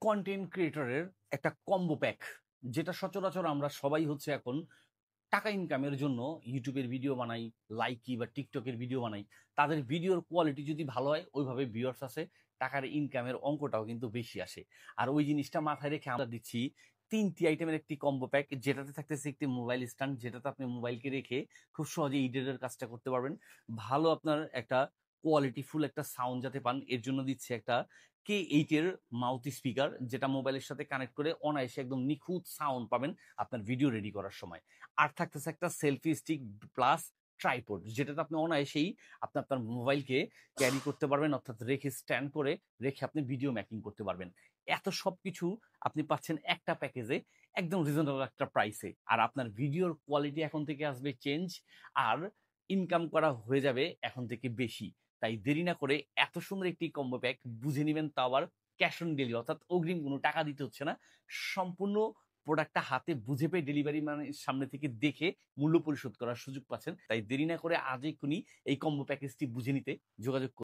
Content ক্রিয়েটরের একটা combo pack, যেটা সচরাচর আমরা সবাই হচ্ছে এখন টাকা ইনকামের জন্য ইউটিউবের ভিডিও বানাই, লাইকি বা টিকটকের ভিডিও বানাই। তাদের ভিডিওর কোয়ালিটি যদি ভালো হয়, ওইভাবে ভিউয়ার্স আসে, টাকার ইনকামের অঙ্কটাও কিন্তু বেশি আসে। আর ওই জিনিসটা মাথায় রেখে আমরা দিচ্ছি ৩টি আইটেমের একটি কম্বো প্যাক, যেটাতে থাকতেছে একটি মোবাইল স্ট্যান্ড, যেটাতে আপনি মোবাইলকে রেখে খুব সহজে এডিটের কাজটা করতে পারবেন। ভালো আপনার একটা কোয়ালিটিফুল একটা সাউন্ড যাতে পান, এর জন্য দিচ্ছে একটা K8 এর মাউথ স্পিকার, যেটা মোবাইলের সাথে কানেক্ট করে অনায়াসে একদম নিখুঁত সাউন্ড পাবেন আপনার ভিডিও রেডি করার সময়। আর থাকতেছে একটা সেলফি স্টিক প্লাস ট্রাইপড, যেটাতে আপনি অনায়াসেই আপনার মোবাইলকে ক্যারি করতে পারবেন, অর্থাৎ রেখে স্ট্যান্ড করে রেখে আপনি ভিডিও মেকিং করতে পারবেন। এত সবকিছু আপনি পাচ্ছেন একটা প্যাকেজে, একদম রিজনেবল একটা প্রাইসে। আর আপনার ভিডিওর কোয়ালিটি এখন থেকে আসবে চেঞ্জ, আর ইনকাম করা হয়ে যাবে এখন থেকে বেশি। তাই দেরি না করে এত সুন্দর একটি কম্বো প্যাক বুঝে নিবেন, তাও আবার ক্যাশ অন ডেলিভারি, অর্থাৎ অগ্রিম কোনো টাকা দিতে হচ্ছে না। সম্পূর্ণ প্রোডাক্টটা হাতে বুঝে পেয়ে ডেলিভারি মানে সামনে থেকে দেখে মূল্য পরিশোধ করার সুযোগ পাচ্ছেন। তাই দেরি না করে আজ এক্ষুনি এই কম্বো প্যাকেজটি বুঝে নিতে যোগাযোগ করুন।